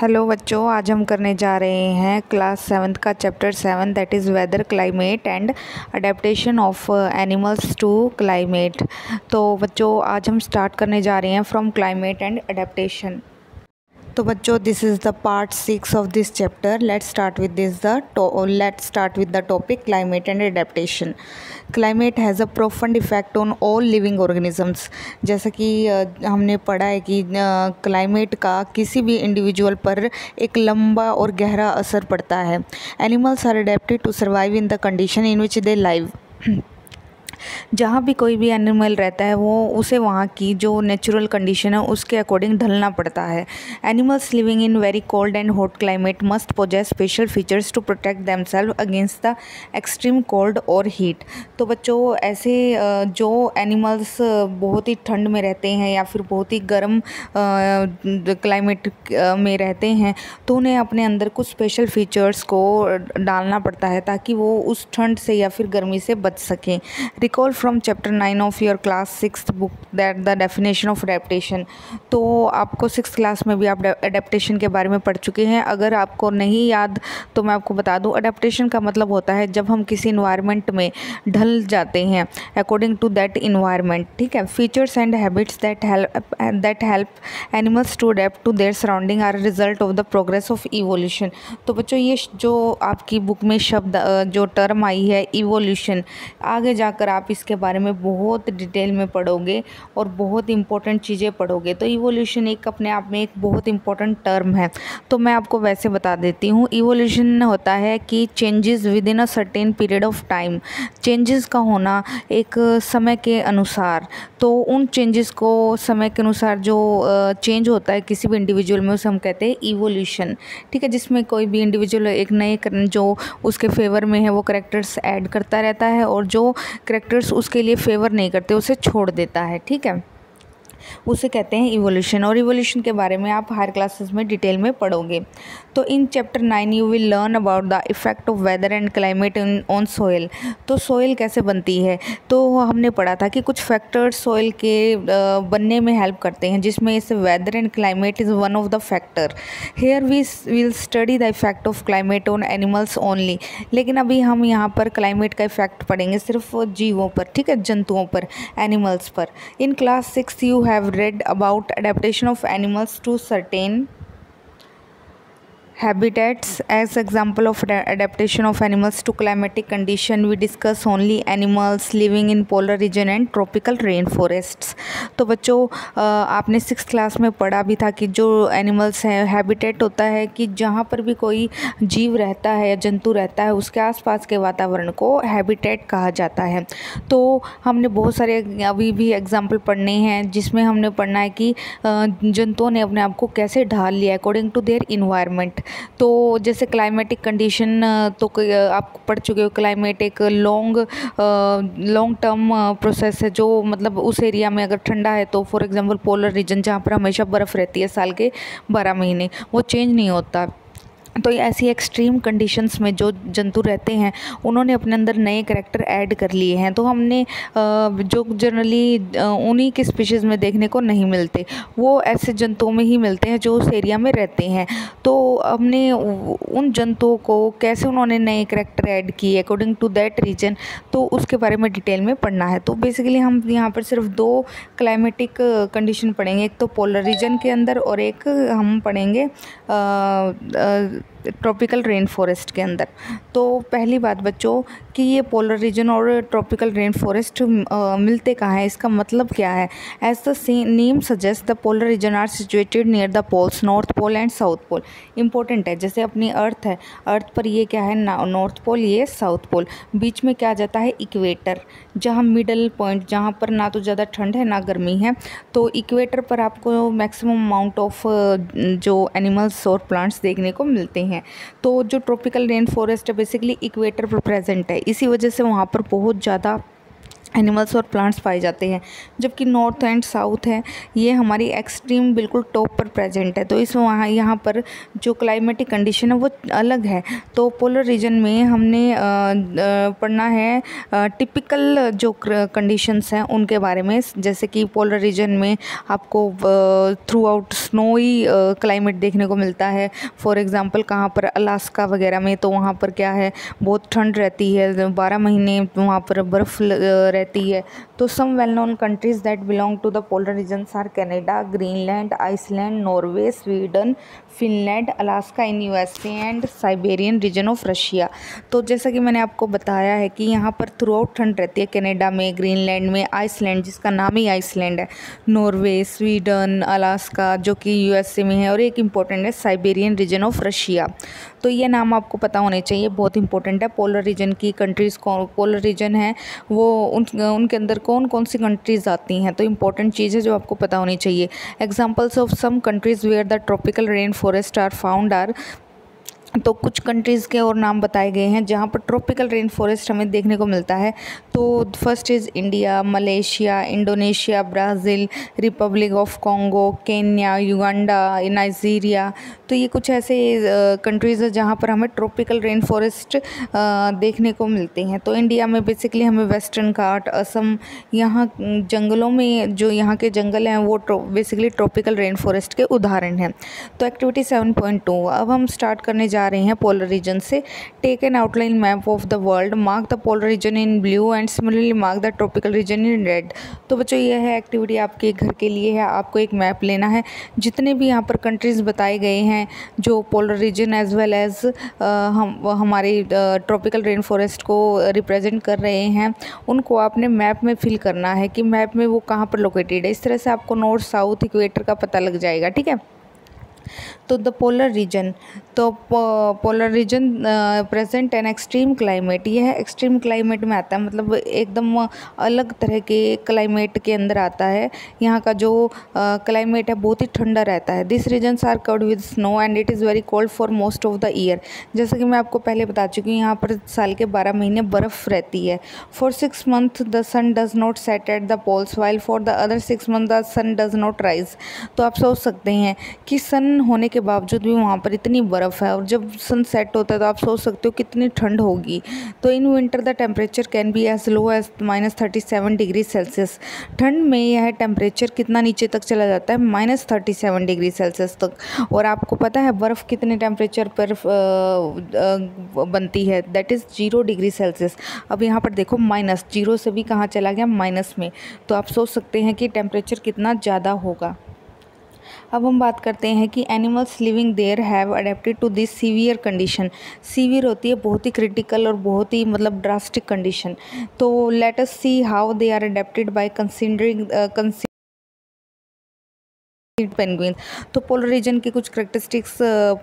Hello बच्चों, आज हम करने जा रहे हैं क्लास 7th का chapter 7 that is weather climate and adaptation of animals to climate. तो बच्चों आज हम स्टार्ट करने जा रहे हैं फ्रॉम क्लाइमेट एंड अडेप्टेशन। तो बच्चों this is the part 6 of this chapter. Let's start with the topic climate and adaptation. Climate has a profound effect on all living organisms. जैसा कि हमने पढ़ा है कि क्लाइमेट का किसी भी इंडिविजुअल पर एक लंबा और गहरा असर पड़ता है। Animals are adapted to survive in the condition in which they live. जहाँ भी कोई भी एनिमल रहता है वो उसे वहाँ की जो नेचुरल कंडीशन है उसके अकॉर्डिंग ढलना पड़ता है। Animals living in very cold and hot climate must possess special features to protect themselves against the extreme cold और हीट। तो बच्चों ऐसे जो एनिमल्स बहुत ही ठंड में रहते हैं या फिर बहुत ही गर्म क्लाइमेट में रहते हैं तो उन्हें अपने अंदर कुछ स्पेशल फीचर्स को डालना पड़ता है ताकि वो उस ठंड से या फिर गर्मी से बच सकें। Recall from chapter 9 of your class 6th book that the definition of adaptation। तो आपको 6th क्लास में भी आप अडेप्टेशन के बारे में पढ़ चुके हैं। अगर आपको नहीं याद तो मैं आपको बता दूं, अडेप्टेशन का मतलब होता है जब हम किसी इन्वायरमेंट में ढल जाते हैं अकॉर्डिंग टू दैट इन्वायरमेंट। ठीक है। Features and habits that help animals to adapt to their surrounding are result of the progress of evolution. तो बच्चों ये जो आपकी बुक में शब्द जो टर्म आई है इवोल्यूशन, आगे जाकर आप इसके बारे में बहुत डिटेल में पढ़ोगे और बहुत इंपॉर्टेंट चीज़ें पढ़ोगे। तो इवोल्यूशन एक अपने आप में एक बहुत इंपॉर्टेंट टर्म है। तो मैं आपको वैसे बता देती हूँ। इवोल्यूशन होता है कि changes with in a certain period of time. Changes का होना एक समय के अनुसार, तो उन चेंजेस को समय के अनुसार जो चेंज होता है किसी भी इंडिविजुअल में उसे हम कहते हैं इवोल्यूशन। ठीक है। जिसमें कोई भी इंडिविजुअल एक नए जो उसके फेवर में है वो करेक्टर्स ऐड करता रहता है और जो करेक्टर्स उसके लिए फेवर नहीं करते उसे छोड़ देता है। ठीक है। उसे कहते हैं इवोल्यूशन। और इवोल्यूशन के बारे में आप हायर क्लासेस में डिटेल में पढ़ोगे। तो in chapter 9 you will learn about the effect of weather and climate on soil. तो सोइल कैसे बनती है, तो हमने पढ़ा था कि कुछ फैक्टर्स सोइल के बनने में हेल्प करते हैं, जिसमें इस weather and climate is one of the factor. Here we will study the effect of climate on animals only. लेकिन अभी हम यहाँ पर क्लाइमेट का इफेक्ट पढ़ेंगे सिर्फ जीवों पर। ठीक है, जंतुओं पर, एनिमल्स पर। In class 6 you have read about adaptation of animals to certain habitats. As example of adaptation of animals to climatic condition we discuss only animals living in polar region and tropical rainforests। तो बच्चों आपने 6th class में पढ़ा भी था कि जो animals हैं, हैबिटेट होता है कि जहाँ पर भी कोई जीव रहता है या जंतु रहता है उसके आसपास के वातावरण को हैबिटेट कहा जाता है। तो हमने बहुत सारे अभी भी एग्जाम्पल पढ़ने हैं जिसमें हमने पढ़ना है कि जंतुओं ने अपने आप को कैसे ढाल लिया अकॉर्डिंग टू देयर इन्वायरमेंट। तो जैसे क्लाइमेटिक कंडीशन तो आप पढ़ चुके हो। क्लाइमेट एक लॉन्ग टर्म प्रोसेस है जो मतलब उस एरिया में अगर ठंडा है तो फॉर एग्जांपल पोलर रीजन जहाँ पर हमेशा बर्फ़ रहती है साल के 12 महीने, वो चेंज नहीं होता। तो ऐसी एक्सट्रीम कंडीशंस में जो जंतु रहते हैं उन्होंने अपने अंदर नए करैक्टर ऐड कर लिए हैं। तो हमने जो जनरली उन्हीं के स्पीशीज़ में देखने को नहीं मिलते, वो ऐसे जंतुओं में ही मिलते हैं जो उस एरिया में रहते हैं। तो हमने उन जंतुओं को कैसे उन्होंने नए करैक्टर ऐड किए अकॉर्डिंग टू दैट रीजन, तो उसके बारे में डिटेल में पढ़ना है। तो बेसिकली हम यहाँ पर सिर्फ 2 क्लाइमेटिक कंडीशन पढ़ेंगे, एक तो पोलर रीजन के अंदर और एक हम पढ़ेंगे ट्रॉपिकल रेन फॉरेस्ट के अंदर। तो पहली बात बच्चों कि ये पोलर रीजन और ट्रॉपिकल रेन फॉरेस्ट मिलते कहाँ हैं, इसका मतलब क्या है। As the name suggest the polar region are situated near the poles, north pole and south pole. Important है, जैसे अपनी अर्थ है, अर्थ पर ये क्या है नॉर्थ पोल, ये साउथ पोल, बीच में क्या आ जाता है इक्वेटर, जहाँ मिडल पॉइंट जहाँ पर ना तो ज़्यादा ठंड है ना गर्मी है। तो इक्वेटर पर आपको मैक्सिमम अमाउंट ऑफ जो एनिमल्स और प्लांट्स देखने को मिलते हैं। तो जो ट्रॉपिकल रेन फॉरेस्ट है बेसिकली इक्वेटर पर प्रेजेंट है, इसी वजह से वहाँ पर बहुत ज़्यादा एनिमल्स और प्लांट्स पाए जाते हैं। जबकि नॉर्थ एंड साउथ है ये हमारी एक्सट्रीम बिल्कुल टॉप पर प्रेजेंट है। तो इस वहाँ यहाँ पर जो क्लाइमेटिक कंडीशन है वो अलग है। तो पोलर रीजन में हमने पढ़ना है टिपिकल जो कंडीशंस हैं उनके बारे में, जैसे कि पोलर रीजन में आपको थ्रू आउट स्नोई क्लाइमेट देखने को मिलता है। फॉर एग्ज़ाम्पल कहाँ पर, अलास्का वगैरह में, तो वहाँ पर क्या है, बहुत ठंड रहती है, 12 महीने वहाँ पर बर्फ़ रहती है। तो some well known countries that belong to the polar regions are Canada, Greenland, Iceland, Norway, Sweden, Finland, Alaska in USA and Siberian region of Russia. तो जैसा कि मैंने आपको बताया है कि यहाँ पर थ्रू आउट ठंड रहती है, कनाडा में, ग्रीनलैंड में, आइसलैंड जिसका नाम ही आइसलैंड है, नॉर्वे, स्वीडन, अलास्का जो कि यूएसए में है, और एक इम्पॉर्टेंट है साइबेरियन रीजन ऑफ रशिया। तो ये नाम आपको पता होने चाहिए, बहुत इंपॉर्टेंट है। पोलर रीजन की कंट्रीज़, पोलर रीजन है वो उनके अंदर कौन कौन सी कंट्रीज़ आती हैं, तो इंपॉर्टेंट चीज़ है जो आपको पता होनी चाहिए। Examples of some countries where the tropical rain forest are found are, तो कुछ कंट्रीज़ के और नाम बताए गए हैं जहाँ पर ट्रॉपिकल रेन फॉरेस्ट हमें देखने को मिलता है। तो first is India, Malaysia, Indonesia, Brazil, Republic of Congo, Kenya, Uganda, Nigeria. तो ये कुछ ऐसे कंट्रीज़ हैं जहाँ पर हमें ट्रॉपिकल रेन फॉरेस्ट देखने को मिलते हैं। तो इंडिया में बेसिकली हमें वेस्टर्न घाट, असम, यहाँ जंगलों में जो यहाँ के जंगल हैं वो बेसिकली ट्रॉपिकल रेन फॉरेस्ट के उदाहरण हैं। तो एक्टिविटी 7.2 अब हम स्टार्ट करने जा रहे हैं पोलर रीजन से। Take an outline map of the world, mark the polar region in blue and similarly mark the tropical region in red. तो बच्चों ये है एक्टिविटी आपके घर के लिए है। आपको एक मैप लेना है, जितने भी यहाँ पर कंट्रीज़ बताए गए हैं जो polar region as well as हमारे ट्रॉपिकल रेन फॉरेस्ट को रिप्रेजेंट कर रहे हैं, उनको आपने मैप में फिल करना है कि मैप में वो कहाँ पर लोकेटेड है। इस तरह से आपको नॉर्थ साउथ इक्वेटर का पता लग जाएगा, ठीक है। तो द पोलर रीजन, तो polar region present an extreme climate, ये है एक्सट्रीम क्लाइमेट में आता है, मतलब एकदम अलग तरह के क्लाइमेट के अंदर आता है। यहाँ का जो क्लाइमेट है बहुत ही ठंडा रहता है। This regions are covered with snow and it is very cold for most of the year. जैसा कि मैं आपको पहले बता चुकी हूँ, यहाँ पर साल के 12 महीने बर्फ़ रहती है। For 6 month the sun does not set at the poles while for the other 6 month the sun does not rise. तो आप सोच सकते हैं कि सन होने के बावजूद भी वहाँ पर इतनी बर्फ़ है, और जब सन सेट होता है तो आप सोच सकते हो कितनी ठंड होगी। तो in winter the temperature can be as low as -37 degree Celsius. ठंड में यह टेम्परेचर कितना नीचे तक चला जाता है, -37 डिग्री सेल्सियस तक। और आपको पता है बर्फ़ कितने टेम्परेचर पर बनती है, दैट इज़ 0 डिग्री सेल्सियस। अब यहाँ पर देखो माइनस, जीरो से भी कहाँ चला गया, माइनस में। तो आप सोच सकते हैं कि टेम्परेचर कितना ज़्यादा होगा। अब हम बात करते हैं कि animals living there have adapted to this severe condition. Severe होती है बहुत ही क्रिटिकल और बहुत ही मतलब ड्रास्टिक कंडीशन। तो let us see how they are adapted by considering penguin. तो पोलर रीजन के कुछ करेक्टरिस्टिक्स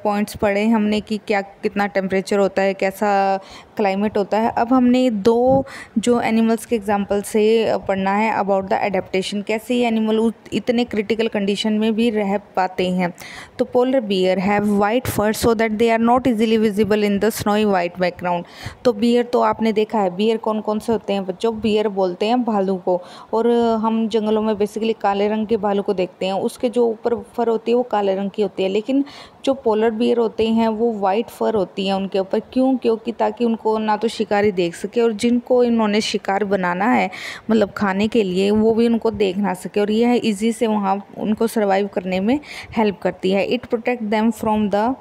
पॉइंट्स पढ़े हमने कि क्या कितना टेम्परेचर होता है, कैसा क्लाइमेट होता है। अब हमने दो जो एनिमल्स के एग्जांपल से पढ़ना है अबाउट द एडेप्टेशन, कैसे ये एनिमल इतने क्रिटिकल कंडीशन में भी रह पाते हैं। तो polar bear have white fur so that they are not easily visible in the snowy white background. तो बियर तो आपने देखा है, बियर कौन कौन से होते हैं बच्चों, बियर बोलते हैं भालू को, और हम जंगलों में बेसिकली काले रंग के भालू को देखते हैं, उसके जो ऊपर फर होती है वो काले रंग की होती है। लेकिन जो पोलर बियर होते हैं वो वाइट फर होती है उनके ऊपर। क्यों? क्योंकि ताकि उनको ना तो शिकारी देख सके, और जिनको इन्होंने शिकार बनाना है मतलब खाने के लिए, वो भी उनको देख ना सके, और यह इजी से वहाँ उनको सर्वाइव करने में हेल्प करती है। It protect them from the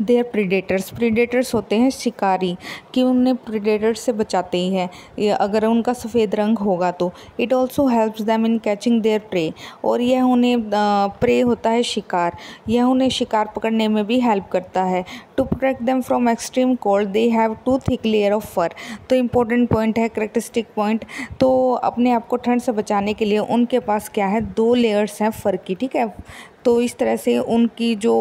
their predators. Predators होते हैं शिकारी, कि उन्हें प्रीडेटर्स से बचाते ही है अगर उनका सफ़ेद रंग होगा तो। It also helps them in catching there pray, और यह उन्हें प्रे होता है शिकार, यह उन्हें शिकार पकड़ने में भी हेल्प करता है। To protect them from extreme cold they have two thick layer of fur. तो इम्पोर्टेंट पॉइंट है, करेक्टरिस्टिक पॉइंट। तो अपने आप को ठंड से बचाने के लिए उनके पास क्या है, 2 लेयर्स हैं फर की, ठीक है। तो इस तरह से उनकी जो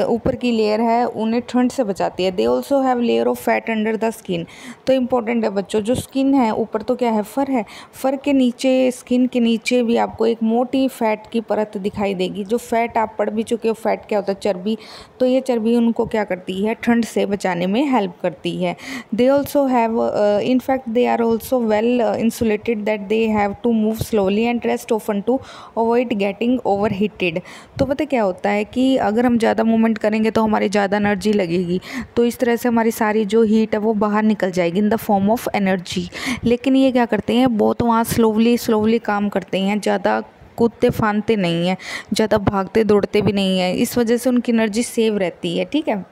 ऊपर की लेयर है उन्हें ठंड से बचाती है। They also have layer of fat under the skin. तो इम्पोर्टेंट है बच्चों, जो स्किन है ऊपर तो क्या है, फर है, फर के नीचे, स्किन के नीचे भी आपको एक मोटी फैट की परत दिखाई देगी। जो फैट आप पढ़ भी चुके हो, फैट क्या होता है, चर्बी। तो ये चर्बी उनको क्या करती है, ठंड से बचाने में हेल्प करती है। They also have in fact they are also well insulated that they have to move slowly and rest often to avoid getting over heated. तो पता क्या होता है कि अगर हम ज़्यादा मूवमेंट करेंगे तो हमारी ज़्यादा एनर्जी लगेगी, तो इस तरह से हमारी सारी जो हीट है वो बाहर निकल जाएगी in the form of energy. लेकिन ये क्या करते हैं, बहुत वहाँ स्लोवली काम करते हैं, ज़्यादा कूदते फांदते नहीं हैं, ज़्यादा भागते दौड़ते भी नहीं हैं, इस वजह से उनकी एनर्जी सेव रहती है। ठीक है।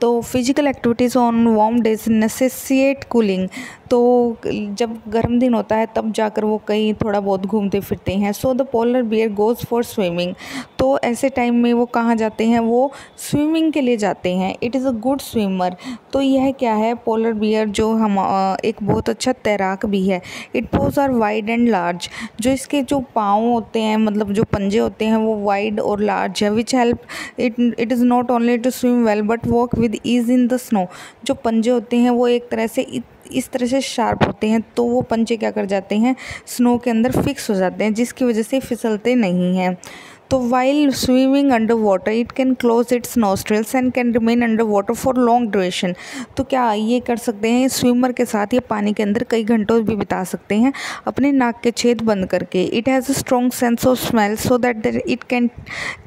तो physical activities on warm days necessitate cooling. तो जब गर्म दिन होता है तब जाकर वो कहीं थोड़ा बहुत घूमते फिरते हैं। So the polar bear goes for swimming. तो ऐसे टाइम में वो कहाँ जाते हैं, वो स्विमिंग के लिए जाते हैं। It is a good swimmer. तो यह क्या है, पोलर बियर जो हम एक बहुत अच्छा तैराक भी है। It paws are wide and large. जो इसके जो पाँव होते हैं, मतलब जो पंजे होते हैं, वो वाइड और लार्ज है, which help it is not only to swim well but walk with ease in the snow. जो पंजे होते हैं वो एक तरह से इस तरह से शार्प होते हैं, तो वो पंजे क्या कर जाते हैं, स्नो के अंदर फिक्स हो जाते हैं, जिसकी वजह से फिसलते नहीं हैं। तो while swimming under water it can close it's nostrils and can remain under water for long duration. तो क्या ये कर सकते हैं, स्विमर के साथ ये पानी के अंदर कई घंटों भी बिता सकते हैं अपने नाक के छेद बंद करके। It has a strong sense of smell so that it can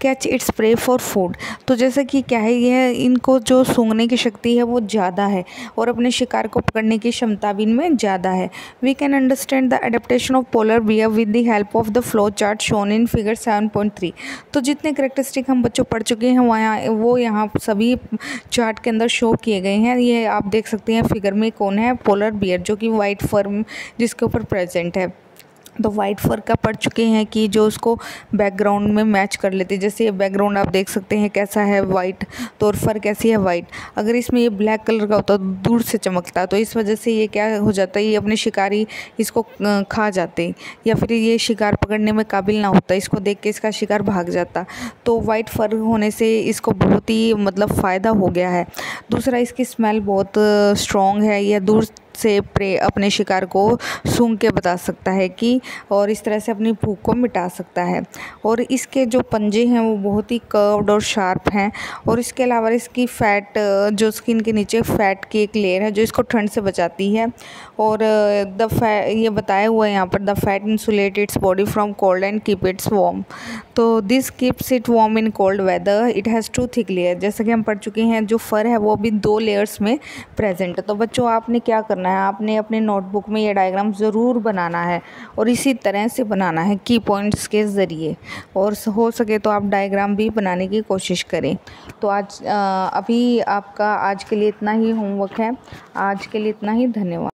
catch its prey for food. तो जैसे कि क्या है, यह इनको जो सूंघने की शक्ति है वो ज़्यादा है और अपने शिकार को पकड़ने की क्षमता भी इनमें ज़्यादा है। We can understand the adaptation of polar bear with the help of the flow chart shown in figure 7.3। तो जितने करेक्टरिस्टिक हम बच्चों पढ़ चुके हैं वो यहाँ सभी चार्ट के अंदर शो किए गए हैं। ये आप देख सकते हैं फिगर में कौन है, पोलर बियर, जो कि वाइट फर जिसके ऊपर प्रेजेंट है। तो वाइट फर का पढ़ चुके हैं कि जो उसको बैकग्राउंड में मैच कर लेते हैं। जैसे ये बैकग्राउंड आप देख सकते हैं कैसा है, वाइट, तो और फर कैसी है, वाइट। अगर इसमें ये ब्लैक कलर का होता तो दूर से चमकता, तो इस वजह से ये क्या हो जाता है, ये अपने शिकारी इसको खा जाते, या फिर ये शिकार पकड़ने में काबिल ना होता, इसको देख के इसका शिकार भाग जाता। तो वाइट फर होने से इसको बहुत ही मतलब फ़ायदा हो गया है। दूसरा, इसकी स्मेल बहुत स्ट्रॉन्ग है, यह दूर से प्रे अपने शिकार को सूंघ के बता सकता है कि, और इस तरह से अपनी भूख को मिटा सकता है। और इसके जो पंजे हैं वो बहुत ही कर्व्ड और शार्प हैं। और इसके अलावा इसकी फ़ैट, जो स्किन के नीचे फ़ैट की एक लेयर है जो इसको ठंड से बचाती है। और ये बताया हुआ है यहाँ पर, the fat insulate its body from cold and keep its warm. तो this keeps it warm in cold weather. It has 2 thick layer. जैसा कि हम पढ़ चुके हैं, जो फर है वो भी 2 लेयर्स में प्रेजेंट है। तो बच्चों आपने क्या करना है, आपने अपने नोटबुक में ये डायग्राम ज़रूर बनाना है और इसी तरह से बनाना है की पॉइंट्स के ज़रिए, और हो सके तो आप डायग्राम भी बनाने की कोशिश करें। तो अभी आपका आज के लिए इतना ही होमवर्क है। आज के लिए इतना ही, धन्यवाद।